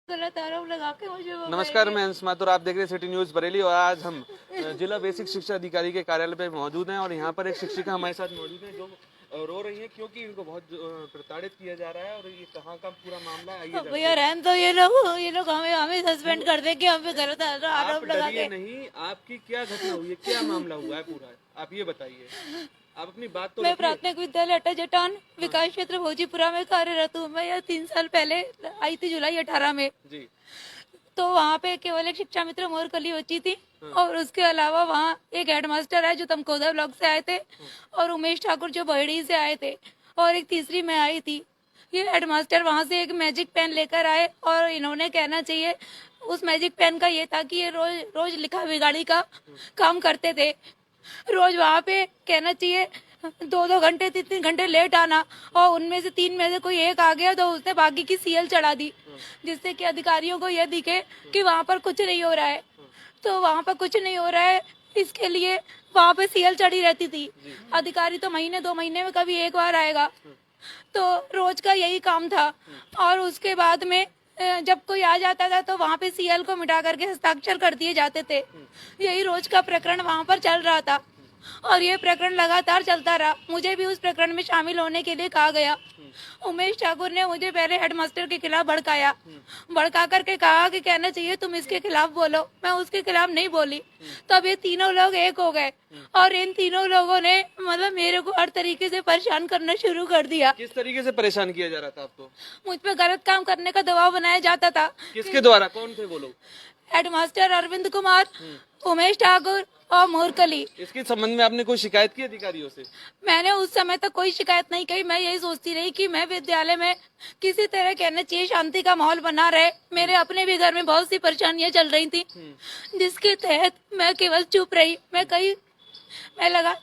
गलत आरोप लगा के मुझे वो नमस्कार, मैं अंश माथुर, आप देख रहे हैं सिटी न्यूज बरेली। और आज हम जिला बेसिक शिक्षा अधिकारी के कार्यालय पे मौजूद हैं और यहाँ पर एक शिक्षिका हमारे साथ मौजूद है जो रो रही है क्योंकि इनको बहुत प्रताड़ित किया जा रहा है। और ये कहाँ का पूरा मामला है, आइए भैया रहन तो ये लोग हमें हमें सस्पेंड कर दे कि हम पे गलत आरोप लगा के। नहीं, आपकी क्या घटना हुई है, क्या मामला हुआ है पूरा, आप ये बताइए। आप अपनी बात तो मैं रखिए। प्राथमिक विद्यालय अट्टा जटान विकास क्षेत्र भोजीपुरा में कार्यरत हूँ। मैं यह 3 साल पहले आई थी, जुलाई 18 में। जी। तो वहाँ पे केवल एक शिक्षा मित्र मोरकली बच्ची थी और उसके अलावा वहाँ एक हेडमास्टर है जो तमकोदा ब्लॉक से आए थे और उमेश ठाकुर जो बहेड़ी से आए थे और एक तीसरी मैं आई थी। ये हेडमास्टर वहाँ से एक मैजिक पेन लेकर आए और इन्होंने कहना चाहिए उस मैजिक पेन का ये था कि ये रोज रोज लिखा बिगाड़ी का काम करते थे। रोज वहाँ पे कहना चाहिए 2-2 घंटे 3-3 घंटे लेट आना और उनमें से 3 में से कोई एक आ गया तो उसने बाकी की सीएल चढ़ा दी, जिससे कि अधिकारियों को यह दिखे कि वहाँ पर कुछ नहीं हो रहा है। तो वहाँ पर कुछ नहीं हो रहा है, इसके लिए वहाँ पे सीएल चढ़ी रहती थी। अधिकारी तो महीने 2 महीने में कभी एक बार आएगा, तो रोज का यही काम था। और उसके बाद में जब कोई आ जाता था तो वहाँ पे सीएल को मिटा करके हस्ताक्षर कर दिए जाते थे। यही रोज का प्रकरण वहाँ पर चल रहा था और ये प्रकरण लगातार चलता रहा। मुझे भी उस प्रकरण में शामिल होने के लिए कहा गया। उमेश ठाकुर ने मुझे पहले हेडमास्टर के खिलाफ भड़काया, भड़का करके कहा कि कहना चाहिए तुम इसके खिलाफ बोलो। मैं उसके खिलाफ नहीं बोली। तब ये तीनों लोग एक हो गए और इन तीनों लोगों ने मतलब मेरे को हर तरीके से परेशान करना शुरू कर दिया। किस तरीके से परेशान किया जा रहा था आपको? मुझ पे गलत काम करने का दबाव बनाया जाता था। किसके द्वारा, कौन थे वो लोग? हेडमास्टर अरविंद कुमार, उमेश ठाकुर और मोरकली। इसके संबंध में आपने कोई शिकायत की अधिकारियों से? मैंने उस समय तक कोई शिकायत नहीं की। मैं यही सोचती रही कि मैं विद्यालय में किसी तरह कहना चाहिए शांति का माहौल बना रहे। मेरे अपने भी घर में बहुत सी परेशानियां चल रही थी, जिसके तहत मैं केवल चुप रही। मैं लगा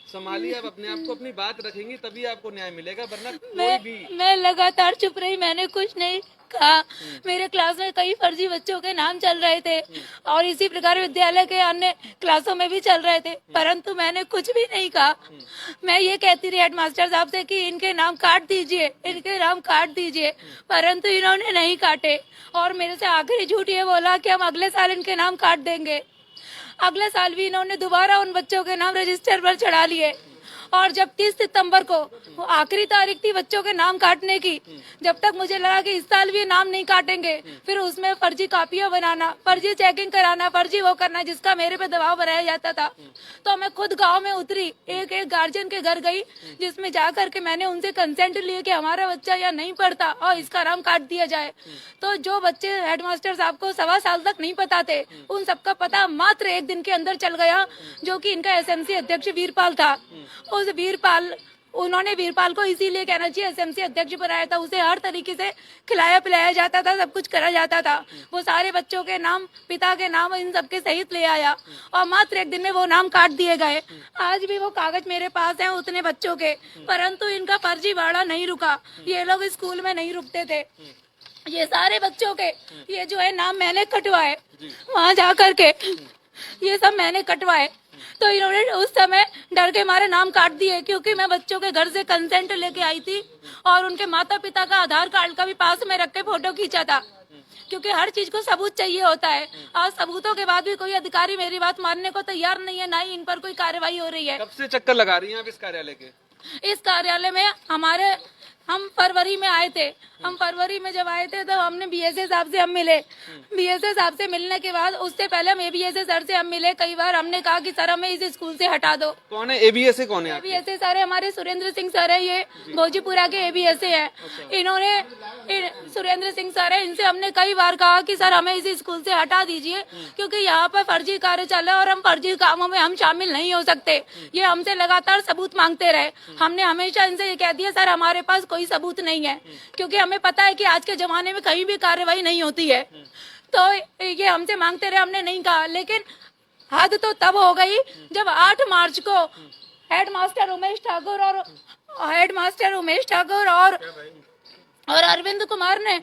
संभालिए, आप अपने आप को, अपनी बात रखेंगी तभी आपको न्याय मिलेगा, वरना कोई भी। मैं लगातार चुप रही, मैंने कुछ नहीं कहा। मेरे क्लास में कई फर्जी बच्चों के नाम चल रहे थे और इसी प्रकार विद्यालय के अन्य क्लासों में भी चल रहे थे, परंतु मैंने कुछ भी नहीं कहा। मैं ये कहती रही हेडमास्टर साहब से कि इनके नाम काट दीजिए, इनके नाम काट दीजिए, परंतु इन्होंने नहीं काटे। और मेरे से आखिरी झूठ ये बोला कि हम अगले साल इनके नाम काट देंगे। अगले साल भी इन्होंने दोबारा उन बच्चों के नाम रजिस्टर पर चढ़ा लिए। और जब 30 सितंबर को वो आखिरी तारीख थी बच्चों के नाम काटने की, जब तक मुझे लगा कि इस साल भी नाम नहीं काटेंगे, फिर उसमें फर्जी कापियां बनाना, फर्जी चेकिंग कराना, फर्जी वो करना, जिसका मेरे पे दबाव बनाया जाता था। तो मैं खुद गांव में उतरी, एक एक गार्जियन के घर गई, जिसमें जा करके मैंने उनसे कंसेंट लिए कि हमारा बच्चा यहाँ नहीं पढ़ता और इसका नाम काट दिया जाए। तो जो बच्चे हेडमास्टर साहब को 1.25 साल तक नहीं पता थे, उन सबका पता मात्र 1 दिन के अंदर चल गया, जो कि इनका एसएमसी अध्यक्ष वीरपाल था। उस उन्होंने वीरपाल को इसीलिए कहना चाहिए एसएमसी अध्यक्ष बनाया था। उसे हर तरीके से खिलाया पिलाया जाता था, सब कुछ करा जाता था। वो सारे बच्चों के नाम, पिता के नाम, इन सबके सहित ले आया और मात्र 1 दिन में वो नाम काट दिए गए। आज भी वो कागज मेरे पास हैं उतने बच्चों के, परंतु इनका फर्जीवाड़ा नहीं रुका। ये लोग स्कूल में नहीं रुकते थे। ये सारे बच्चों के ये जो है नाम मैंने कटवाए, वहाँ जा करके ये सब मैंने कटवाए। तो इन्होंने उस समय डर के मारे नाम काट दिए, क्योंकि मैं बच्चों के घर से कंसेंट लेके आई थी और उनके माता पिता का आधार कार्ड का भी पास में रख के फोटो खींचा था, क्योंकि हर चीज को सबूत चाहिए होता है। आज सबूतों के बाद भी कोई अधिकारी मेरी बात मानने को तैयार नहीं है, ना ही इन पर कोई कार्रवाई हो रही है। कब से चक्कर लगा रही हैं आप इस कार्यालय के? इस कार्यालय में हम फरवरी में आए थे। हम फरवरी में जब आए थे तो हमने बीएसए साहब से हम मिले। बीएसए साहब से मिलने के बाद उससे पहले हम एबीएसए सर से हम मिले। कई बार हमने कहा कि सर हमें इस स्कूल से हटा दो। कौन है एबीएसए? कौन है? एबीएसए सर है हमारे सुरेंद्र सिंह सर है, ये भोजीपुरा के एबीएसए है। इन्होंने सुरेंद्र सिंह सर है, इनसे हमने कई बार कहा कि सर हमें इस स्कूल से हटा दीजिए, क्योंकि यहाँ पर फर्जी कार्य चल रहा है और हम फर्जी कामों में हम शामिल नहीं हो सकते। ये हमसे लगातार सबूत मांगते रहे। हमने हमेशा इनसे ये कह दिया सर हमारे पास कोई सबूत नहीं है, क्योंकि हमें पता है कि आज के जमाने में कहीं भी कार्रवाई नहीं होती है। तो ये हमसे मांगते रहे, हमने नहीं कहा। लेकिन हद तो तब हो गई जब 8 मार्च को हेडमास्टर उमेश ठाकुर और और अरविंद कुमार ने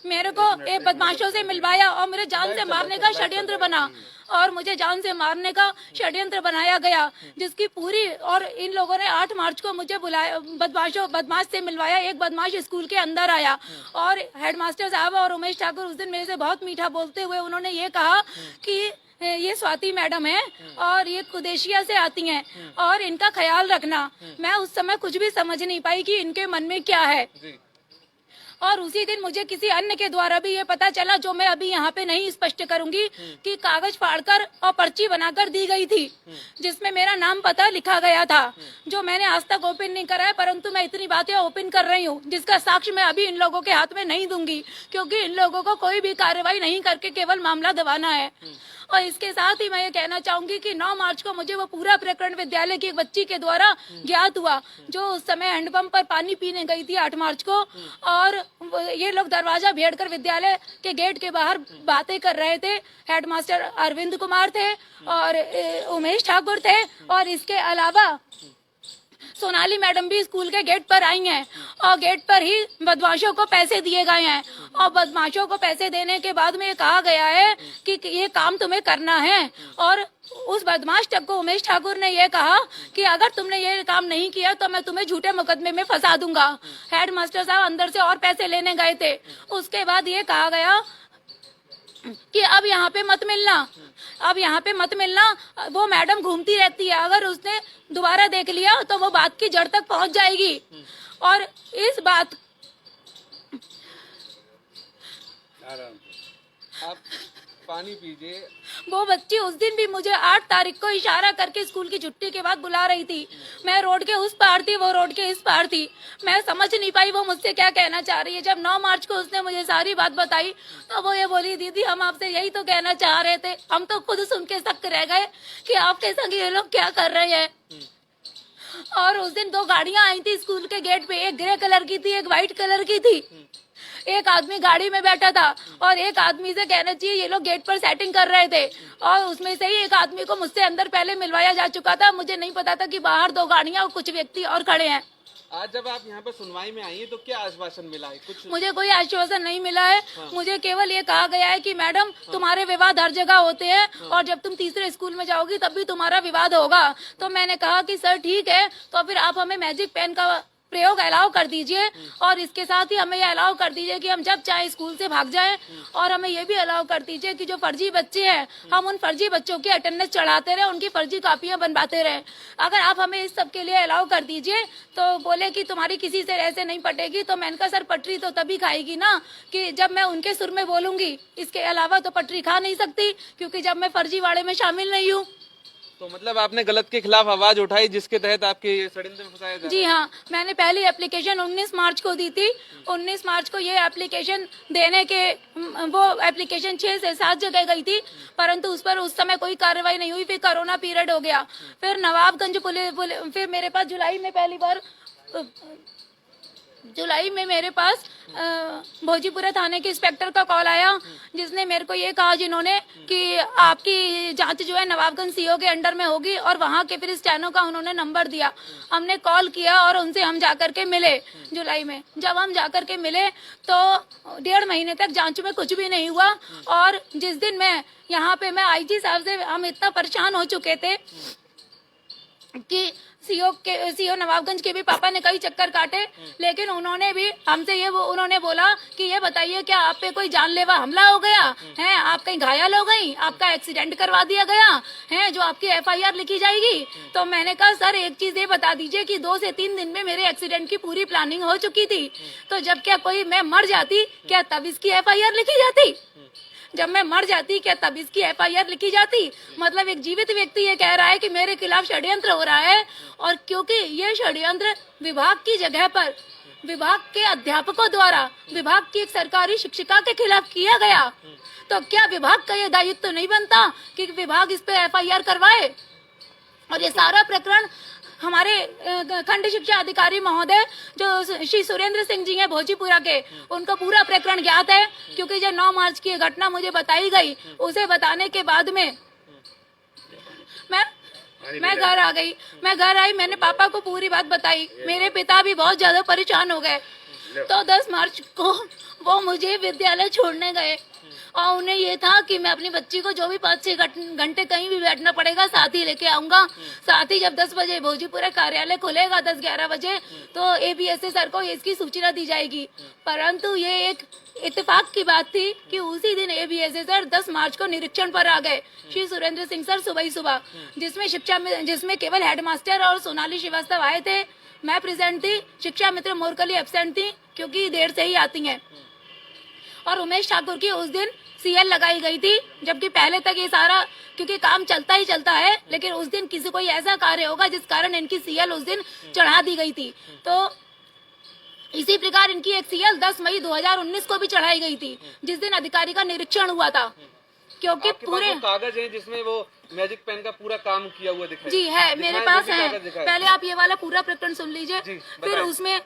मेरे को एक बदमाशों से मिलवाया और मेरे जान से मारने का षड्यंत्र बना और मुझे जान से मारने का षड्यंत्र बनाया गया, जिसकी पूरी और इन लोगों ने 8 मार्च को मुझे बुलाया, बदमाश से मिलवाया। एक बदमाश स्कूल के अंदर आया और हेडमास्टर साहब और उमेश ठाकुर उस दिन मेरे से बहुत मीठा बोलते हुए उन्होंने ये कहा कि ये स्वाति मैडम है और ये कुदेशिया से आती हैं और इनका ख्याल रखना। मैं उस समय कुछ भी समझ नहीं पाई कि इनके मन में क्या है। और उसी दिन मुझे किसी अन्य के द्वारा भी ये पता चला, जो मैं अभी यहाँ पे नहीं स्पष्ट करूंगी, कि कागज फाड़कर और पर्ची बनाकर दी गई थी जिसमें मेरा नाम पता लिखा गया था, जो मैंने आज तक ओपन नहीं करा है। परंतु मैं इतनी बातें ओपन कर रही हूँ जिसका साक्ष्य मैं अभी इन लोगों के हाथ में नहीं दूंगी, क्योंकि इन लोगों को कोई भी कार्रवाई नहीं करके केवल मामला दबाना है। और इसके साथ ही मैं ये कहना चाहूंगी कि 9 मार्च को मुझे वो पूरा प्रकरण विद्यालय की एक बच्ची के द्वारा ज्ञात हुआ, जो उस समय हैंडपंप पर पानी पीने गई थी 8 मार्च को, और ये लोग दरवाजा भेड़कर विद्यालय के गेट के बाहर बातें कर रहे थे। हेडमास्टर अरविंद कुमार थे और उमेश ठाकुर थे, और इसके अलावा सोनाली मैडम भी स्कूल के गेट पर आई हैं और गेट पर ही बदमाशों को पैसे दिए गए हैं। और बदमाशों को पैसे देने के बाद में ये कहा गया है कि ये काम तुम्हें करना है, और उस बदमाश तक को उमेश ठाकुर ने ये कहा कि अगर तुमने ये काम नहीं किया तो मैं तुम्हें झूठे मुकदमे में फंसा दूंगा। हेडमास्टर साहब अंदर से और पैसे लेने गए थे। उसके बाद ये कहा गया कि अब यहाँ पे मत मिलना, अब यहाँ पे मत मिलना, वो मैडम घूमती रहती है, अगर उसने दोबारा देख लिया तो वो बात की जड़ तक पहुंच जाएगी। और इस बात आप पानी पीजिए। वो बच्ची उस दिन भी मुझे 8 तारीख को इशारा करके स्कूल की छुट्टी के बाद बुला रही थी। मैं रोड के उस पार थी, वो रोड के इस पार थी। मैं समझ नहीं पाई वो मुझसे क्या कहना चाह रही है। जब 9 मार्च को उसने मुझे सारी बात बताई तो वो ये बोली, दीदी हम आपसे यही तो कहना चाह रहे थे। हम तो खुद सुन के शक रह गए कि आपके संग ये लोग क्या कर रहे हैं। और उस दिन 2 गाड़ियां आई थी स्कूल के गेट पे, एक ग्रे कलर की थी, एक व्हाइट कलर की थी। एक आदमी गाड़ी में बैठा था और एक आदमी से कहना चाहिए ये लोग गेट पर सेटिंग कर रहे थे, और उसमें से ही एक आदमी को मुझसे अंदर पहले मिलवाया जा चुका था। मुझे नहीं पता था कि बाहर 2 गाड़ियां और कुछ व्यक्ति और खड़े हैं। आज जब आप यहाँ पे सुनवाई में आई हैं तो क्या आश्वासन मिला है? कुछ मुझे कोई आश्वासन नहीं मिला है। मुझे केवल ये कहा गया है कि मैडम तुम्हारे विवाद हर जगह होते हैं और जब तुम तीसरे स्कूल में जाओगी तब भी तुम्हारा विवाद होगा। तो मैंने कहा कि सर ठीक है, तो फिर आप हमें मैजिक पेन का प्रयोग अलाउ कर दीजिए, और इसके साथ ही हमें ये अलाउ कर दीजिए कि हम जब चाहे स्कूल से भाग जाएं, और हमें ये भी अलाउ कर दीजिए कि जो फर्जी बच्चे हैं हम उन फर्जी बच्चों की अटेंडेंस चढ़ाते रहे, उनकी फर्जी कापियां बनवाते रहे। अगर आप हमें इस सब के लिए अलाउ कर दीजिए। तो बोले कि तुम्हारी किसी से ऐसे नहीं पटेगी। तो मैंने कहा सर पटरी तो तभी खाएगी ना कि जब मैं उनके सुर में बोलूंगी, इसके अलावा तो पटरी खा नहीं सकती, क्योंकि जब मैं फर्जीवाड़े में शामिल नहीं हूँ। तो मतलब आपने गलत के खिलाफ आवाज उठाई जिसके तहत आपके षड्यंत्र में फंसाया जा रहा है। जी हाँ, मैंने पहली एप्लीकेशन 19 मार्च को दी थी। 19 मार्च को ये एप्लीकेशन देने के वो एप्लीकेशन 6 से 7 जगह गई थी, परंतु उस पर उस समय कोई कार्रवाई नहीं हुई। फिर कोरोना पीरियड हो गया। फिर नवाबगंज पुलिस फिर मेरे पास जुलाई में मेरे पास भोजीपुरा थाने के इंस्पेक्टर का कॉल आया, जिसने मेरे को ये कहा जिन्होंने कि आपकी जांच जो है नवाबगंज सीओ के अंडर में होगी, और वहाँ के फिर स्टैनो का उन्होंने नंबर दिया। हमने कॉल किया और उनसे हम जाकर के मिले जुलाई में। जब हम जाकर के मिले तो 1.5 महीने तक जांच में कुछ भी नहीं हुआ। और जिस दिन मैं यहाँ पे मैं आईजी साहब से हम इतना परेशान हो चुके थे कि सीओ नवाबगंज के भी पापा ने कई चक्कर काटे, लेकिन उन्होंने भी हमसे उन्होंने बोला कि ये बताइए क्या आप पे कोई जानलेवा हमला हो गया है, आप कहीं घायल हो गई, आपका एक्सीडेंट करवा दिया गया है जो आपकी एफआईआर लिखी जाएगी। तो मैंने कहा सर एक चीज ये बता दीजिए कि 2 से 3 दिन में मेरे एक्सीडेंट की पूरी प्लानिंग हो चुकी थी, तो जब क्या कोई मैं मर जाती क्या तब इसकी एफआईआर लिखी जाती? जब मैं मर जाती क्या तब इसकी एफआईआर लिखी जाती? मतलब एक जीवित व्यक्ति ये कह रहा है कि मेरे खिलाफ षड्यंत्र हो रहा है, और क्योंकि ये षड्यंत्र विभाग की जगह पर विभाग के अध्यापकों द्वारा विभाग की एक सरकारी शिक्षिका के खिलाफ किया गया, तो क्या विभाग का ये दायित्व तो नहीं बनता कि विभाग इस पे एफआईआर करवाए? और ये सारा प्रकरण हमारे खंड शिक्षा अधिकारी महोदय जो श्री सुरेंद्र सिंह जी हैं भोजीपुरा के, उनको पूरा प्रकरण ज्ञात है, क्योंकि जब 9 मार्च की घटना मुझे बताई गई, उसे बताने के बाद में मैं घर आ गई। मैंने पापा को पूरी बात बताई। मेरे पिता भी बहुत ज्यादा परेशान हो गए। तो 10 मार्च को वो मुझे विद्यालय छोड़ने गए और उन्हें ये था कि मैं अपनी बच्ची को जो भी 5-6 घंटे कहीं भी बैठना पड़ेगा साथ ही लेके आऊंगा। साथ ही जब 10 बजे भोजीपुरा कार्यालय खुलेगा 10-11 बजे तो एबीएसए सर को इसकी सूचना दी जाएगी। परंतु ये एक इत्तेफाक की बात थी कि उसी दिन एबीएसए सर 10 मार्च को निरीक्षण पर आ गए, श्री सुरेंद्र सिंह सर सुबह ही सुबह, जिसमें केवल हेडमास्टर और सोनाली श्रीवास्तव आए थे। मैं प्रेजेंट थी, शिक्षा मित्र मोरकली एब्सेंट थी क्योंकि देर से ही आती हैं, और उमेश ठाकुर की उस दिन सीएल लगाई गई थी, जबकि पहले तक ये सारा क्योंकि काम चलता ही चलता है, लेकिन उस दिन किसी कोई ऐसा कार्य होगा जिस कारण इनकी सीएल उस दिन चढ़ा दी गई थी। तो इसी प्रकार इनकी एक सीएल 10 मई 2019 को भी चढ़ाई गई थी, जिस दिन अधिकारी का निरीक्षण हुआ था। क्योंकि पूरे कागज है जिसमें वो मैजिक पेन का पूरा काम किया हुआ दिखाई जी है, मेरे पास है। पहले आप ये वाला पूरा प्रकरण सुन लीजिए। फिर उसमें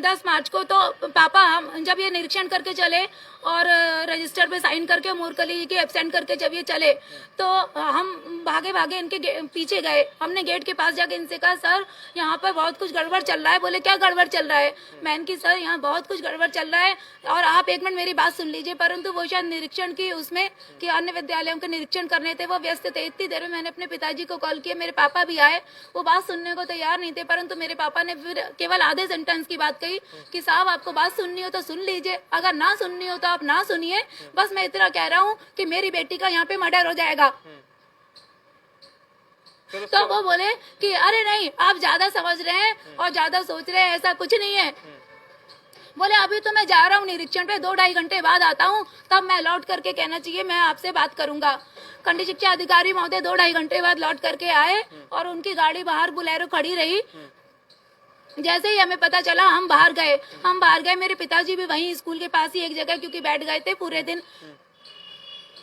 10 मार्च को तो पापा हम जब ये निरीक्षण करके चले और रजिस्टर पे साइन करके मोरकली के एब्सेंट करके जब ये चले तो हम भागे भागे इनके पीछे गए। हमने गेट के पास जाके इनसे कहा सर यहाँ पर बहुत कुछ गड़बड़ चल रहा है। बोले क्या गड़बड़ चल रहा है? मैंने की सर यहाँ बहुत कुछ गड़बड़ चल रहा है और आप एक मिनट मेरी बात सुन लीजिए। परंतु वो शायद निरीक्षण की उसमें कि अन्य विद्यालयों के निरीक्षण करने थे, वो व्यस्त थे। इतनी देर में मैंने अपने पिताजी को कॉल किया, मेरे पापा भी आए, वो बात सुनने को तैयार नहीं थे। परंतु मेरे पापा ने फिर केवल आधे सेंटेंस की बात कही कि साहब आपको बात सुननी हो तो सुन लीजिए, अगर ना सुननी हो तो आप ना सुनिए, बस मैं इतना कह रहा हूँ कि मेरी बेटी का यहाँ पे मर्डर हो जाएगा। तो वो बोले कि अरे नहीं आप ज्यादा समझ रहे हैं और ज्यादा सोच रहे हैं, ऐसा कुछ नहीं है। बोले अभी तो मैं जा रहा हूँ निरीक्षण पे, 2-2.5 घंटे बाद आता हूँ, तब मैं लौट करके कहना चाहिए मैं आपसे बात करूंगा। खंड शिक्षा अधिकारी महोदय 2-2.5 घंटे बाद लौट करके आए और उनकी गाड़ी बाहर बुलेरो खड़ी रही। जैसे ही हमें पता चला हम बाहर गए। मेरे पिताजी भी वहीं स्कूल के पास ही एक जगह क्योंकि बैठ गए थे पूरे दिन,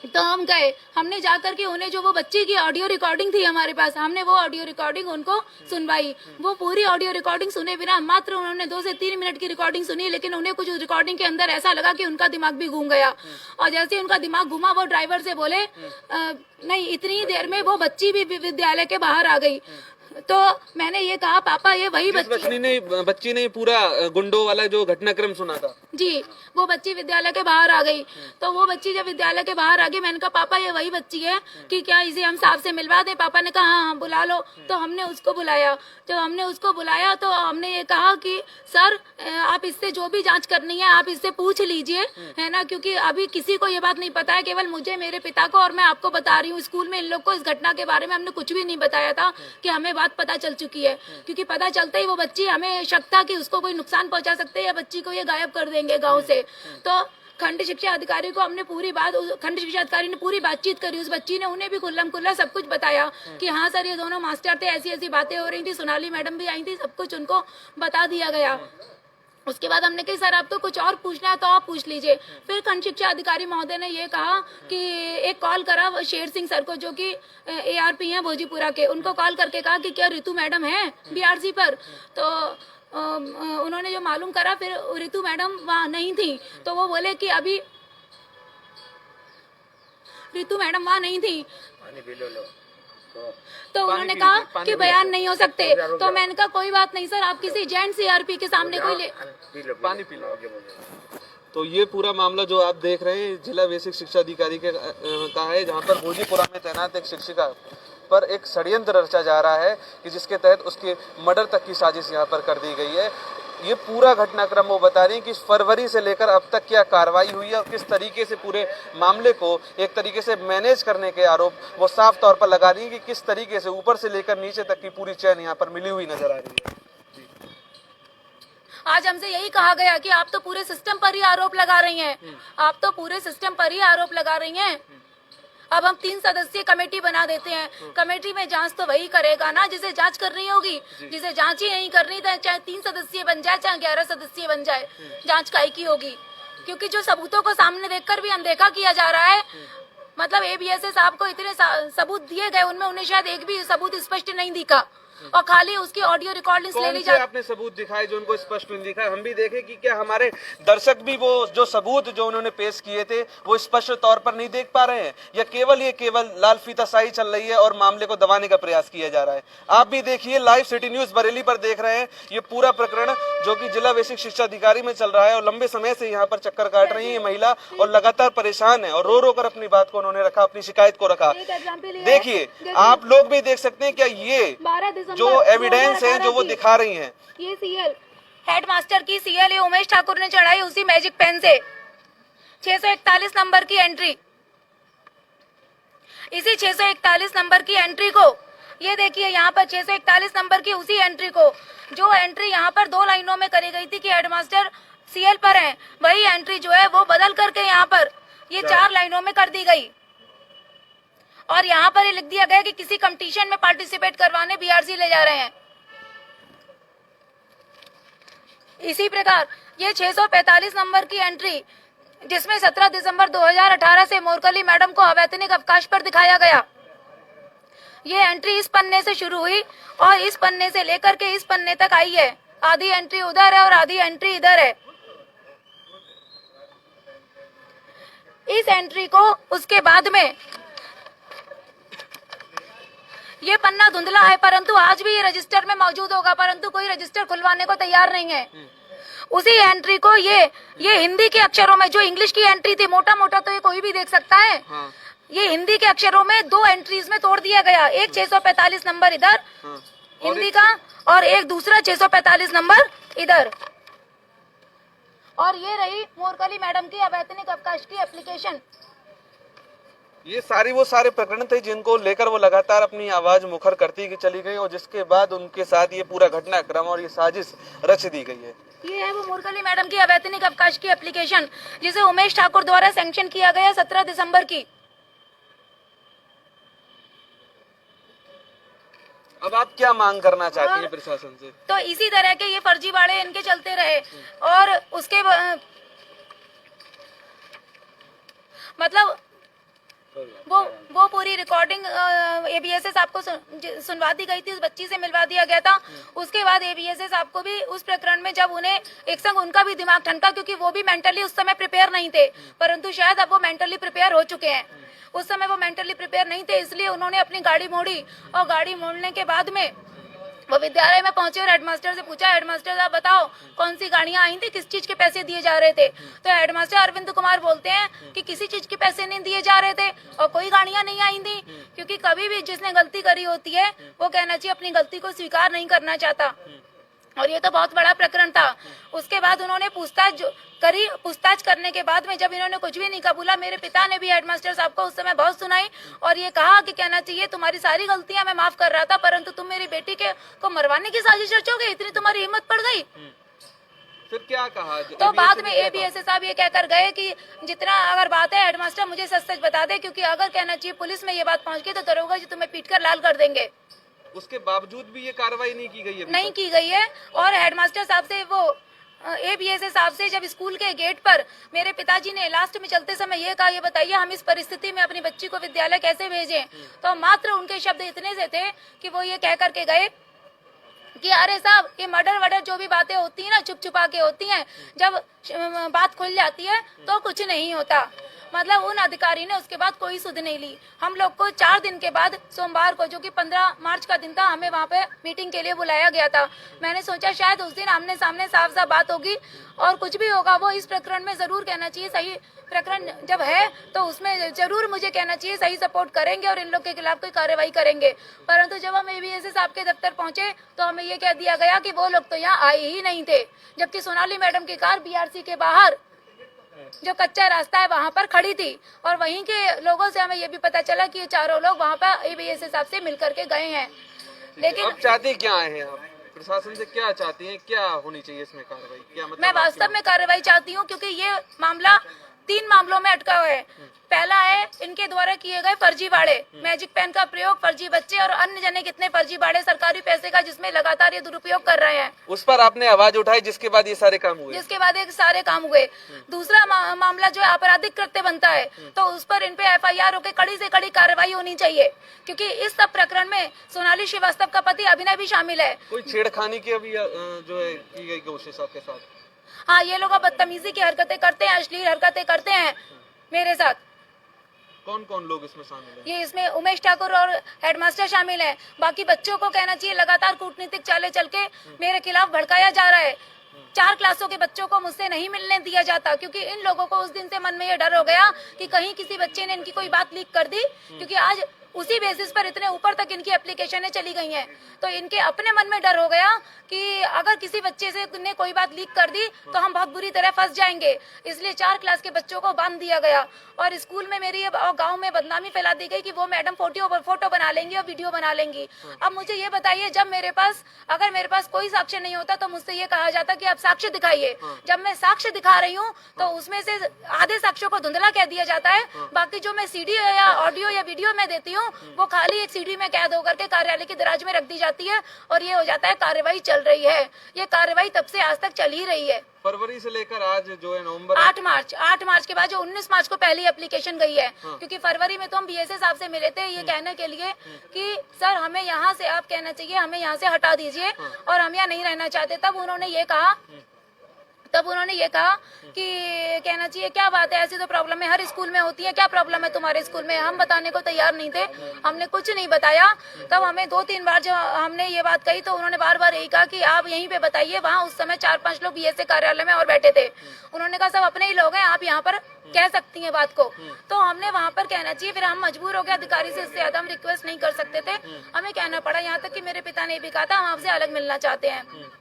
तो हम गए। हमने जाकर के उन्हें जो वो बच्ची की ऑडियो रिकॉर्डिंग थी हमारे पास, हमने वो ऑडियो रिकॉर्डिंग उनको सुनवाई। वो पूरी ऑडियो रिकॉर्डिंग सुने बिना मात्र उन्होंने 2 से 3 मिनट की रिकॉर्डिंग सुनी, लेकिन उन्हें कुछ रिकॉर्डिंग के अंदर ऐसा लगा कि उनका दिमाग भी घूम गया। और जैसे ही उनका दिमाग घूमा वो ड्राइवर से बोले नहीं, इतनी देर में वो बच्ची भी विद्यालय के बाहर आ गई। तो मैंने ये कहा पापा ये वही बच्ची ने पूरा गुंडों वाला जो घटनाक्रम सुना था जी, वो बच्ची विद्यालय के बाहर आ गई। तो वो बच्ची जब विद्यालय के बाहर आ गई, मैंने कहा पापा ये वही बच्ची है कि क्या इसे हम साहब से मिलवा दें? पापा ने कहा हाँ बुला लो। तो हमने उसको बुलाया। जब हमने उसको बुलाया तो हमने ये कहा कि सर आप इससे जो भी जांच करनी है आप इससे पूछ लीजिए, है ना, क्योंकि अभी किसी को ये बात नहीं पता है, केवल मुझे, मेरे पिता को, और मैं आपको बता रही हूँ। स्कूल में इन लोग को इस घटना के बारे में हमने कुछ भी नहीं बताया था कि हमें बात पता चल चुकी है, क्योंकि पता चलते ही वो बच्ची, हमें शक था कि उसको कोई नुकसान पहुंचा सकते हैं या बच्ची को ये गायब कर देंगे गांव से। तो खंड शिक्षा अधिकारी को हमने खंड शिक्षा अधिकारी ने पूरी बातचीत करी उस बच्ची ने, उन्हें भी खुल्लम खुल्ला सब कुछ बताया कि हाँ सर ये दोनों मास्टर थे, ऐसी ऐसी बातें हो रही थी, सोनाली मैडम भी आई थी, सब कुछ उनको बता दिया गया। उसके बाद हमने कहा सर आपको कुछ और पूछना है तो आप पूछ लीजिए। फिर खंड शिक्षा अधिकारी महोदय ने ये कहा कि एक कॉल करा शेर सिंह सर को, जो कि ARP हैं भोजीपुरा के, उनको कॉल करके कहा कि क्या रितु मैडम है BRC पर? तो उन्होंने जो मालूम करा फिर रितु मैडम वहाँ नहीं थी। तो वो बोले कि अभी रितु मैडम वहाँ नहीं थी। तो उन्होंने कहा कि बयान नहीं हो सकते। तो मैंने कहा कोई बात नहीं सर, आप किसी जेंट्स ARP के सामने कोई पानी पी लो। तो ये पूरा मामला जो आप देख रहे हैं जिला बेसिक शिक्षा अधिकारी का है, जहाँ पर भोजीपुरा में तैनात एक शिक्षिका पर एक षड्यंत्र रचा जा रहा है कि जिसके तहत उसके मर्डर तक की साजिश यहाँ पर कर दी गई है। ये पूरा घटनाक्रम वो बता रही है कि फरवरी से लेकर अब तक क्या कार्रवाई हुई है और किस तरीके से पूरे मामले को एक तरीके से मैनेज करने के आरोप वो साफ तौर पर लगा रही है कि किस तरीके से ऊपर से लेकर नीचे तक की पूरी चैन यहाँ पर मिली हुई नजर आ रही है। आज हमसे यही कहा गया कि आप तो पूरे सिस्टम पर ही आरोप लगा रही हैं, आप तो पूरे सिस्टम पर ही आरोप लगा रही हैं। अब हम 3 सदस्यीय कमेटी बना देते हैं, कमेटी में जांच तो वही करेगा ना जिसे जांच करनी होगी। जिसे जांच ही नहीं करनी तो चाहे 3 सदस्यीय बन जाए चाहे 11 सदस्यीय बन जाए, जांच काहे की होगी? क्योंकि जो सबूतों को सामने देखकर भी अनदेखा किया जा रहा है। मतलब ABSA साहब को इतने सबूत दिए गए, उनमें उन्हें शायद एक भी सबूत स्पष्ट नहीं दिखा। और खाली उसकी ऑडियो रिकॉर्डिंग्स ले कौन ली से जाती। आपने सबूत दिखाए जो उनको स्पष्ट नहीं दिखा? हम भी देखें कि क्या हमारे दर्शक भी वो जो सबूत जो उन्होंने पेश किए थे वो स्पष्ट तौर पर नहीं देख पा रहे हैं, या केवल लाल फीताशाही चल रही है और मामले को दबाने का प्रयास किया जा रहा है? आप भी देखिए, लाइव सिटी न्यूज बरेली पर देख रहे हैं ये पूरा प्रकरण जो कि जिला बेसिक शिक्षा अधिकारी में चल रहा है, और लंबे समय से यहाँ पर चक्कर काट रही है ये महिला और लगातार परेशान है और रो कर अपनी बात को उन्होंने रखा, अपनी शिकायत को रखा। देखिए, आप लोग भी देख सकते हैं क्या ये जो एविडेंस है जो वो दिखा रही हैं। ये सीएल हेडमास्टर की सीएल ये उमेश ठाकुर ने चढ़ाई उसी मैजिक पेन से 641 नंबर की एंट्री, इसी 641 नंबर की एंट्री को ये देखिए यहाँ पर 641 नंबर की उसी एंट्री को, जो एंट्री यहाँ पर 2 लाइनों में करी गई थी कि हेडमास्टर सीएल पर है, वही एंट्री जो है वो बदल करके यहाँ पर ये 4 लाइनों में कर दी गई और यहाँ पर ये लिख दिया गया कि किसी कंपटीशन में पार्टिसिपेट करवाने बीआरसी ले जा रहे हैं। इसी प्रकार ये 645 नंबर की एंट्री जिसमें 17 दिसंबर 2018 से मोरकली मैडम को अवैतनिक अवकाश पर दिखाया गया, ये एंट्री इस पन्ने से शुरू हुई और इस पन्ने से लेकर के इस पन्ने तक आई है। आधी एंट्री उधर है और आधी एंट्री इधर है। इस एंट्री को उसके बाद में ये पन्ना धुंधला है, परंतु आज भी ये रजिस्टर में मौजूद होगा, परंतु कोई रजिस्टर खुलवाने को तैयार नहीं है। उसी एंट्री को ये हिंदी के अक्षरों में, जो इंग्लिश की एंट्री थी मोटा मोटा तो ये कोई भी देख सकता है, हाँ। ये हिंदी के अक्षरों में 2 एंट्रीज में तोड़ दिया गया, एक 645 नंबर इधर हाँ। हिंदी का और एक दूसरा 645 नंबर इधर। और ये रही मोरकली मैडम की अवैतनिक अवकाश की एप्लीकेशन। ये वो सारे प्रकरण थे जिनको लेकर वो लगातार अपनी आवाज मुखर करती चली गई और जिसके बाद उनके साथ ये पूरा घटनाक्रम और ये साजिश रच दी गई है। ये है वो मोरकली मैडम की अवैतनिक अवकाश की एप्लीकेशन जिसे उमेश ठाकुर द्वारा सैंक्शन किया गया 17 दिसंबर की। अब आप क्या मांग करना चाहती हैं प्रशासन से? तो इसी तरह के ये फर्जीवाड़े इनके चलते रहे और उसके मतलब वो पूरी रिकॉर्डिंग एबीएसएस आपको सुनवा दी गई थी, उस बच्ची से मिलवा दिया गया था। उसके बाद एबीएसएस आपको भी उस प्रकरण में जब उन्हें एक संग उनका भी दिमाग ठनका, क्योंकि वो भी मेंटली उस समय प्रिपेयर नहीं थे, परंतु शायद अब वो मेंटली प्रिपेयर हो चुके हैं। उस समय वो मेंटली प्रिपेयर नहीं थे, इसलिए उन्होंने अपनी गाड़ी मोड़ी और गाड़ी मोड़ने के बाद में वो विद्यालय में पहुंचे और हेडमास्टर से पूछा, हेडमास्टर साहब बताओ कौन सी गाड़ियां आई थी, किस चीज के पैसे दिए जा रहे थे? तो हेडमास्टर अरविंद कुमार बोलते हैं कि किसी चीज के पैसे नहीं दिए जा रहे थे और कोई गाड़ियां नहीं आई थी, क्योंकि कभी भी जिसने गलती करी होती है वो कहना चाहिए अपनी गलती को स्वीकार नहीं करना चाहता। और ये तो बहुत बड़ा प्रकरण था। उसके बाद उन्होंने पूछताछ करने के बाद में जब इन्होंने कुछ भी नहीं कबूला, मेरे पिता ने भी हेडमास्टर साहब को उस समय बहुत सुनाई और ये कहा कि कहना चाहिए तुम्हारी सारी गलतियां मैं माफ कर रहा था, परंतु तुम मेरी बेटी को मरवाने की साजिश रचोगे, इतनी तुम्हारी हिम्मत पड़ गई। फिर क्या कहा? तो बाद में एबीएसएस साहब ये कहकर गए कि जितना अगर बात है हेडमास्टर मुझे सच सच बता दे, क्योंकि अगर कहना चाहिए पुलिस में ये बात पहुंच गई तो दरोगा जी तुम्हें पीट कर लाल कर देंगे। उसके बावजूद भी ये कार्रवाई नहीं की गई है? नहीं की गई है। और हेडमास्टर साहब से वो एबीएसएस साहब से जब स्कूल के गेट पर मेरे पिताजी ने लास्ट में चलते समय ये कहा, ये बताइए हम इस परिस्थिति में अपनी बच्ची को विद्यालय कैसे भेजें, तो मात्र उनके शब्द इतने से थे कि वो ये कह करके गए कि अरे साहब ये मर्डर जो भी बातें होती है ना छुप छुपा के होती हैं, जब बात खुल जाती है तो कुछ नहीं होता। मतलब उन अधिकारी ने उसके बाद कोई सुध नहीं ली। हम लोग को 4 दिन के बाद सोमवार को, जो कि 15 मार्च का दिन था, हमें वहाँ पे मीटिंग के लिए बुलाया गया था। मैंने सोचा शायद उस दिन आमने सामने साफ साफ बात होगी और कुछ भी होगा वो इस प्रकरण में जरूर कहना चाहिए सही प्रकरण जब है तो उसमें जरूर मुझे कहना चाहिए सही सपोर्ट करेंगे और इन लोग के खिलाफ कोई कार्रवाई करेंगे। परंतु जब हम एबीएसएस साहब के दफ्तर पहुंचे तो हमें ये कह दिया गया कि वो लोग तो यहाँ आए ही नहीं थे, जबकि सोनाली मैडम की कार बीआरसी के बाहर जो कच्चा रास्ता है वहाँ पर खड़ी थी और वहीं के लोगों से हमें ये भी पता चला कि ये चारों लोग वहाँ पर एबीएसएस साहब से मिल करके गए हैं। लेकिन अब चाहते क्या हैं आप? प्रशासन से क्या चाहती हैं, क्या होनी चाहिए इसमें कार्रवाई? क्या मतलब मैं वास्तव में कार्रवाई चाहती हूँ, क्योंकि ये मामला 3 मामले मामलों में अटका हुआ है। पहला है इनके द्वारा किए गए फर्जीवाड़े, मैजिक पेन का प्रयोग, फर्जी बच्चे और अन्य जने कितने फर्जीवाड़े सरकारी पैसे का जिसमें लगातार ये दुरुपयोग कर रहे हैं। उस पर आपने आवाज उठाई जिसके बाद ये सारे काम हुए। जिसके बाद एक सारे काम हुए। दूसरा मामला जो है आपराधिक कृत्य बनता है, तो उस पर इन पे FIR होकर कड़ी से कड़ी कार्रवाई होनी चाहिए, क्योंकि इस सब प्रकरण में सोनाली श्रीवास्तव का पति अभिनय भी शामिल है। कोई छेड़खानी की अभी जो है की गई कोशिश आपके साथ? हाँ, ये लोग बदतमीजी की हरकतें करते हैं, अश्लील हरकतें करते हैं मेरे साथ। कौन कौन लोग इसमें शामिल हैं? ये इसमें उमेश ठाकुर और हेडमास्टर शामिल है। बाकी बच्चों को कहना चाहिए लगातार कूटनीतिक चालें चल के मेरे खिलाफ भड़काया जा रहा है। 4 क्लासों के बच्चों को मुझसे नहीं मिलने दिया जाता, क्योंकि इन लोगों को उस दिन से मन में ये डर हो गया कि कहीं किसी बच्चे ने इनकी कोई बात लीक कर दी, क्योंकि आज उसी बेसिस पर इतने ऊपर तक इनकी एप्लीकेशनें चली गई हैं। तो इनके अपने मन में डर हो गया कि अगर किसी बच्चे से ने कोई बात लीक कर दी तो हम बहुत बुरी तरह फंस जाएंगे, इसलिए 4 क्लास के बच्चों को बांध दिया गया। और स्कूल में मेरी और गांव में बदनामी फैला दी गई कि वो मैडम फोटो बना लेंगी और वीडियो बना लेंगी। अब मुझे ये बताइए, जब अगर मेरे पास कोई साक्ष्य नहीं होता तो मुझसे ये कहा जाता कि आप साक्ष्य दिखाइए। जब मैं साक्ष्य दिखा रही हूँ तो उसमें से आधे साक्ष्यों को धुंधला कह दिया जाता है, बाकी जो मैं CD या ऑडियो या वीडियो में देती हूँ वो खाली एक CD में कैद होकर के कार्यालय की दराज में रख दी जाती है और ये हो जाता है कार्रवाई चल रही है। ये कार्रवाई तब से आज तक चल ही रही है। फरवरी से लेकर आज जो है नवंबर 8 मार्च के बाद जो 19 मार्च को पहली एप्लीकेशन गई है। क्योंकि फरवरी में तो हम BSA साहब से मिले थे ये कहने के लिए कि सर हमें यहाँ से, आप कहना चाहिए हमें यहाँ से हटा दीजिए और हम यहाँ नहीं रहना चाहते। तब उन्होंने ये कहा कि कहना चाहिए क्या बात है, ऐसी तो प्रॉब्लम है हर स्कूल में होती है, क्या प्रॉब्लम है तुम्हारे स्कूल में। हम बताने को तैयार नहीं थे, हमने कुछ नहीं बताया। तब हमें 2-3 बार जब हमने ये बात कही तो उन्होंने बार यही कहा कि आप यहीं पे बताइए। वहाँ उस समय 4-5 लोग BSA कार्यालय में और बैठे थे। उन्होंने कहा सब अपने ही लोग हैं, आप यहाँ पर कह सकती हैं बात को। तो हमने वहाँ पर कहना चाहिए, फिर हम मजबूर हो गए, अधिकारी से इससे ज्यादा हम रिक्वेस्ट नहीं कर सकते थे, हमें कहना पड़ा। यहाँ तक कि मेरे पिता ने भी कहा था हम आपसे अलग मिलना चाहते हैं।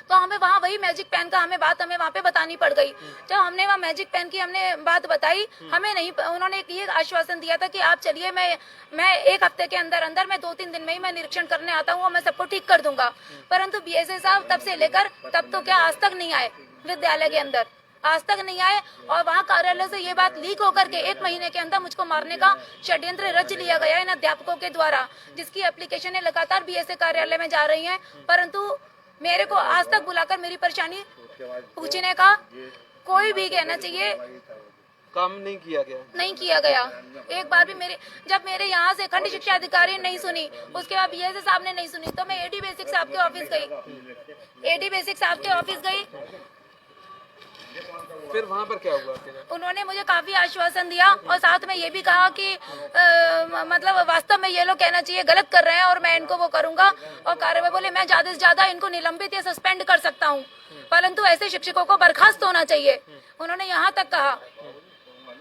तो हमें वहाँ वही मैजिक पेन का हमें वहाँ पे बतानी पड़ गई। जब हमने वहाँ मैजिक पेन की हमने बात बताई, हमें नहीं, उन्होंने ये आश्वासन दिया था कि आप चलिए, मैं 1 हफ्ते के अंदर मैं 2-3 दिन में ही मैं निरीक्षण करने आता हूँ और मैं सबको ठीक कर दूंगा। परंतु BSA साहब तब से लेकर तब तो क्या आज तक नहीं आए विद्यालय के अंदर, आज तक नहीं आए। और वहाँ कार्यालय से ये बात लीक होकर के 1 महीने के अंदर मुझको मारने का षड्यंत्र रच लिया गया इन अध्यापकों के द्वारा, जिसकी एप्लीकेशनें लगातार BSA कार्यालय में जा रही हैं। परंतु मेरे को आज तक बुलाकर मेरी परेशानी पूछने का कोई भी कहना चाहिए काम नहीं किया गया। एक बार भी जब मेरे यहाँ से खंड शिक्षा अधिकारी ने नहीं सुनी, उसके बाद BSA साहब ने नहीं सुनी, तो मैं AD बेसिक साहब के ऑफिस गई। फिर वहाँ पर क्या हुआ? उन्होंने मुझे काफी आश्वासन दिया और साथ में ये भी कहा कि मतलब वास्तव में ये लोग कहना चाहिए गलत कर रहे हैं और मैं इनको वो करूंगा। और कार्रवाई बोले मैं ज्यादा से ज्यादा इनको निलंबित या सस्पेंड कर सकता हूँ, परंतु ऐसे शिक्षकों को बर्खास्त होना चाहिए, उन्होंने यहाँ तक कहा।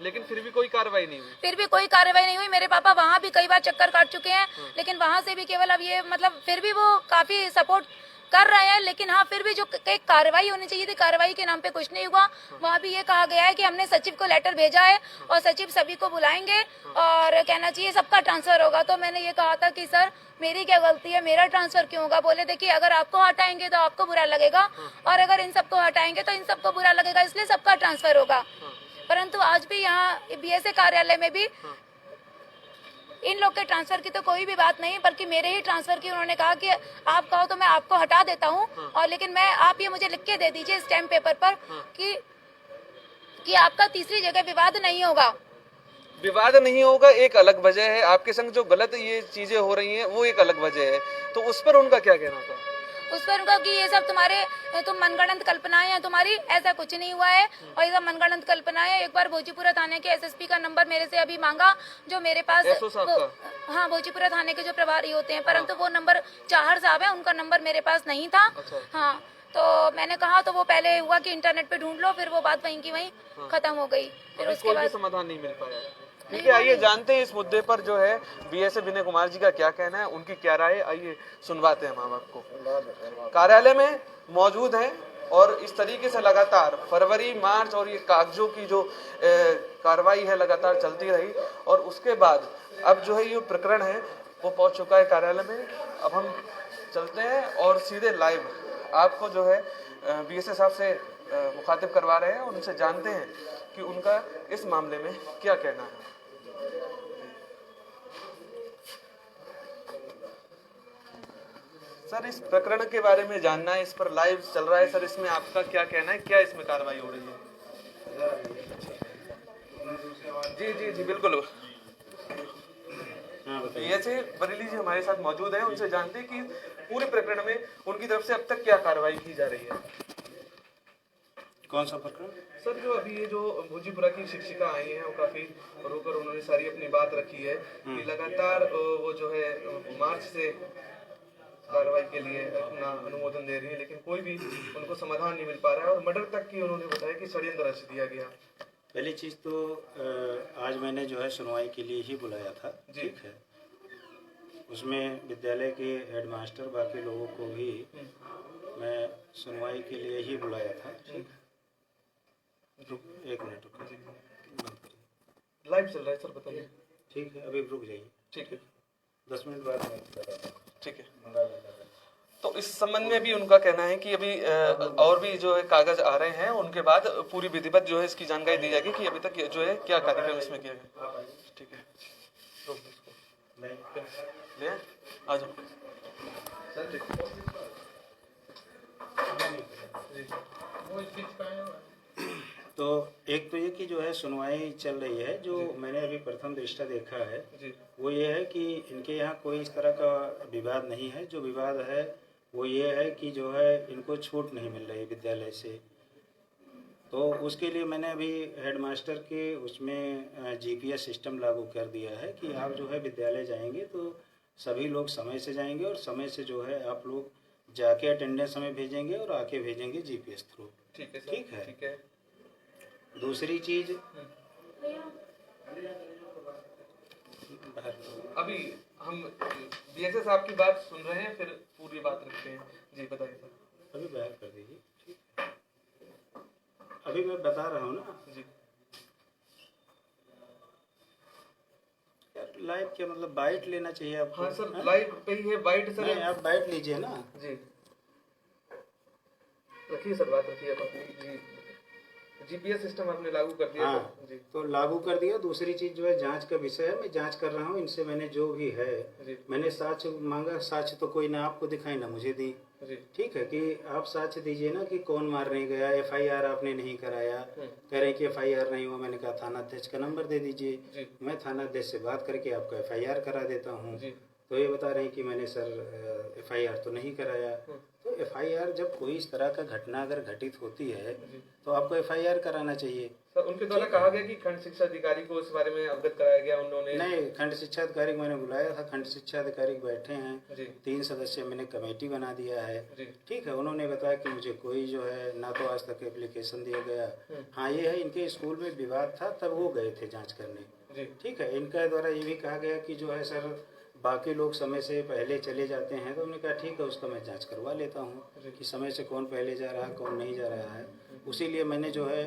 लेकिन फिर भी कोई कार्रवाई नहीं हुई। मेरे पापा वहाँ भी कई बार चक्कर काट चुके हैं, लेकिन वहाँ से भी केवल अब ये मतलब फिर भी वो काफी सपोर्ट कर रहे हैं। लेकिन हाँ, फिर भी जो एक कार्रवाई होनी चाहिए थी, कार्रवाई के नाम पे कुछ नहीं हुआ। वहाँ भी ये कहा गया है कि हमने सचिव को लेटर भेजा है और सचिव सभी को बुलाएंगे और कहना चाहिए सबका ट्रांसफर होगा। तो मैंने ये कहा था कि सर मेरी क्या गलती है, मेरा ट्रांसफर क्यों होगा? बोले देखिए अगर आपको हटाएंगे तो आपको बुरा लगेगा और अगर इन सबको हटाएंगे तो इन सबको बुरा लगेगा, इसलिए सबका ट्रांसफर होगा। परंतु आज भी यहाँ BSA कार्यालय में भी इन लोग के ट्रांसफर की तो कोई भी बात नहीं, बल्कि मेरे ही ट्रांसफर की उन्होंने कहा कि आप कहो तो मैं आपको हटा देता हूँ और लेकिन आप ये मुझे लिख के दे दीजिए स्टैम्प पेपर पर कि आपका तीसरी जगह विवाद नहीं होगा। एक अलग वजह है, आपके संग जो गलत ये चीजें हो रही हैं वो एक अलग वजह है, तो उस पर उनका क्या कहना था? उस पर उनका कि ये सब तुम मनगढ़ंत कल्पनाएं हैं तुम्हारी, ऐसा कुछ नहीं हुआ है और ये सब मनगढ़ंत कल्पनाएं हैं। एक बार भोजीपुरा थाने के SSP का नंबर मेरे से अभी मांगा, जो मेरे पास हाँ भोजीपुरा थाने के जो प्रभारी होते हैं, परंतु वो नंबर चाहर साहब है, उनका नंबर मेरे पास नहीं था। हाँ, तो मैंने कहा तो वो पहले हुआ कि इंटरनेट पे ढूंढ लो, फिर वो बात वहीं की वहीं खत्म हो गई। फिर उसके बाद समाधान नहीं मिल पाया। ठीक है, आइए जानते हैं इस मुद्दे पर जो है BSA विनय कुमार जी का क्या कहना है, उनकी क्या राय है, आइए सुनवाते हैं हम आपको। कार्यालय में मौजूद हैं और इस तरीके से लगातार फरवरी, मार्च और ये कागजों की जो कार्रवाई है लगातार चलती रही और उसके बाद अब जो है ये प्रकरण है वो पहुंच चुका है कार्यालय में। अब हम चलते हैं और सीधे लाइव आपको जो है BSA साहब से मुखातिब करवा रहे हैं और उनसे जानते हैं कि कि उनका इस मामले में क्या कहना है। सर, इस प्रकरण के बारे में जानना है, इस पर लाइव चल रहा है सर, इसमें आपका क्या कहना है, क्या इसमें कार्रवाई हो रही है? जी जी जी बिल्कुल। ऐसे बरेली जी हमारे साथ मौजूद हैं, उनसे जानते हैं कि पूरे प्रकरण में उनकी तरफ से अब तक क्या कार्रवाई की जा रही है। कौन सा प्रकरण? सर, जो अभी ये जो भोजीपुरा की शिक्षिका आई हैं, वो काफी रोकर उन्होंने सारी अपनी बात रखी है कि लगातार वो जो है मार्च से कार्रवाई के लिए अपना अनुमोदन दे रही है, लेकिन कोई भी उनको समाधान नहीं मिल पा रहा है और मर्डर तक की उन्होंने बताया कि षड्यंत्र रच दिया गया। पहली चीज़ तो आज मैंने जो है सुनवाई के लिए ही बुलाया था, ठीक है। उसमें विद्यालय के हेडमास्टर बाकी लोगों को भी मैं सुनवाई के लिए ही बुलाया था, ठीक। एक मिनट लाइव चल रहा है सर, बताइए। ठीक है, अभी रुक जाइए, ठीक है, 10 मिनट बाद मैं बताता हूँ। ठीक है। तो इस संबंध में भी उनका कहना है कि अभी और भी जो है कागज आ रहे हैं, उनके बाद पूरी विधिवत जो है इसकी जानकारी दी जाएगी कि अभी तक जो है क्या कार्यक्रम इसमें किया गया। ठीक है, ले आ जाओ सर। तो एक तो ये कि जो है सुनवाई चल रही है, जो मैंने अभी प्रथम दृष्टया देखा है वो ये है कि इनके यहाँ कोई इस तरह का विवाद नहीं है। जो विवाद है वो ये है कि जो है इनको छूट नहीं मिल रही विद्यालय से। तो उसके लिए मैंने अभी हेडमास्टर के उसमें जीपीएस सिस्टम लागू कर दिया है कि आप जो है विद्यालय जाएंगे तो सभी लोग समय से जाएंगे और समय से जो है आप लोग जाके अटेंडेंस हमें भेजेंगे और आके भेजेंगे जीपीएस थ्रू। ठीक है, ठीक है, ठीक है। दूसरी चीज अभी हम बीएसए साहब की बात सुन रहे हैं, फिर पूरी बात रखते हैं। जी बताइए सर। अभी बात कर दीजिए, ठीक है। अभी मैं बता रहा हूँ ना जी। यार लाइव क्या मतलब बाइट लेना चाहिए आपको? हाँ सर, लाइव पे ही है, बाइट सर। नहीं, आप बाइट लीजिए ना। जी रखिए सर, बात रखिए आप अपनी। जी, जीपीएस सिस्टम आपने लागू कर दिया। हाँ, जी तो लागू कर दिया। दूसरी चीज जो है जांच का विषय है, मैं जांच कर रहा हूँ। इनसे मैंने जो भी है मैंने साक्ष्य मांगा, साक्ष्य तो कोई ना आपको दिखाई ना मुझे दी। ठीक है कि आप साक्ष्य दीजिए ना कि कौन मारने गया। एफआईआर आपने नहीं कराया, कह रहे हैं कि एफआईआर नहीं हुआ। मैंने कहा थाना अध्यक्ष का नंबर दे दीजिए, मैं थाना अध्यक्ष से बात करके आपका एफआईआर करा देता हूँ। तो ये बता रहे हैं कि मैंने सर एफआईआर तो नहीं कराया। तो एफआईआर जब कोई इस तरह का घटना अगर घटित होती है तो आपको एफआईआर कराना चाहिए। सर उनके द्वारा कहा गया कि खंड शिक्षा अधिकारी को इस बारे में अवगत कराया गया। उन्होंने नहीं, खंड शिक्षा अधिकारी मैंने बुलाया था, खंड शिक्षा अधिकारी बैठे हैं, 3 सदस्य मैंने कमेटी बना दिया है। ठीक है, उन्होंने बताया कि मुझे कोई जो है ना तो आज तक एप्लीकेशन दिया गया। हाँ ये है, इनके स्कूल में विवाद था तब वो गए थे जाँच करने। ठीक है, इनका द्वारा ये भी कहा गया कि जो है सर बाकी लोग समय से पहले चले जाते हैं। तो उन्होंने कहा ठीक है, उसका मैं जांच करवा लेता हूं कि समय से कौन पहले जा रहा है कौन नहीं जा रहा है। उसी लिए मैंने जो है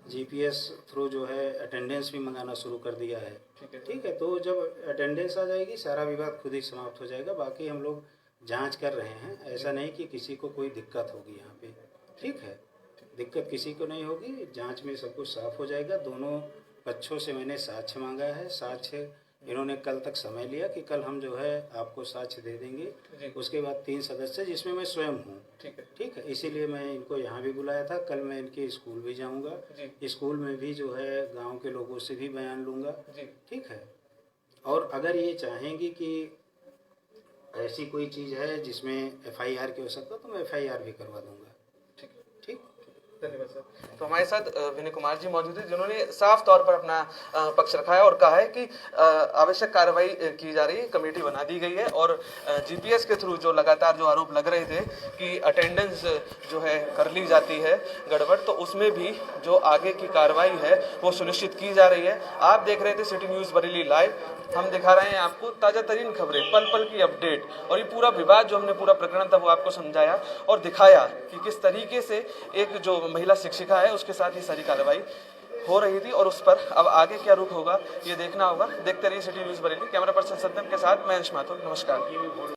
जीपीएस थ्रू जो है अटेंडेंस भी मंगाना शुरू कर दिया है। ठीक है, तो जब अटेंडेंस आ जाएगी सारा विवाद खुद ही समाप्त हो जाएगा। बाकी हम लोग जांच कर रहे हैं, ऐसा नहीं कि किसी को कोई दिक्कत होगी यहाँ पे। ठीक है, दिक्कत किसी को नहीं होगी, जाँच में सब कुछ साफ हो जाएगा। दोनों पक्षों से मैंने साक्ष्य मांगा है। साक्ष्य इन्होंने कल तक समय लिया कि कल हम जो है आपको साक्ष्य दे देंगे। उसके बाद 3 सदस्य जिसमें मैं स्वयं हूँ। ठीक है, इसीलिए मैं इनको यहाँ भी बुलाया था। कल मैं इनके स्कूल भी जाऊँगा, स्कूल में भी जो है गांव के लोगों से भी बयान लूँगा। ठीक है, और अगर ये चाहेंगी कि ऐसी कोई चीज़ है जिसमें एफआईआर की आवश्यकता तो मैं एफआईआर भी करवा दूँगा। ठीक, धन्यवाद सर। तो हमारे साथ विनय कुमार जी मौजूद है, जिन्होंने साफ तौर पर अपना पक्ष रखा है और कहा है कि आवश्यक कार्रवाई की जा रही है, कमेटी बना दी गई है और जीपीएस के थ्रू जो लगातार जो आरोप लग रहे थे कि अटेंडेंस जो है कर ली जाती है गड़बड़, तो उसमें भी जो आगे की कार्रवाई है वो सुनिश्चित की जा रही है। आप देख रहे थे सिटी न्यूज़ बरेली लाइव। हम दिखा रहे हैं आपको ताज़ा तरीन खबरें, पल पल की अपडेट, और ये पूरा विवाद जो हमने पूरा प्रकरण था वो आपको समझाया और दिखाया कि किस तरीके से एक जो महिला शिक्षिका है उसके साथ ही सारी कार्रवाई हो रही थी और उस पर अब आगे क्या रुख होगा ये देखना होगा। देखते रहिए city news Bareilly. Camera person Satyam के साथ मैं अंश माथुर, नमस्कार।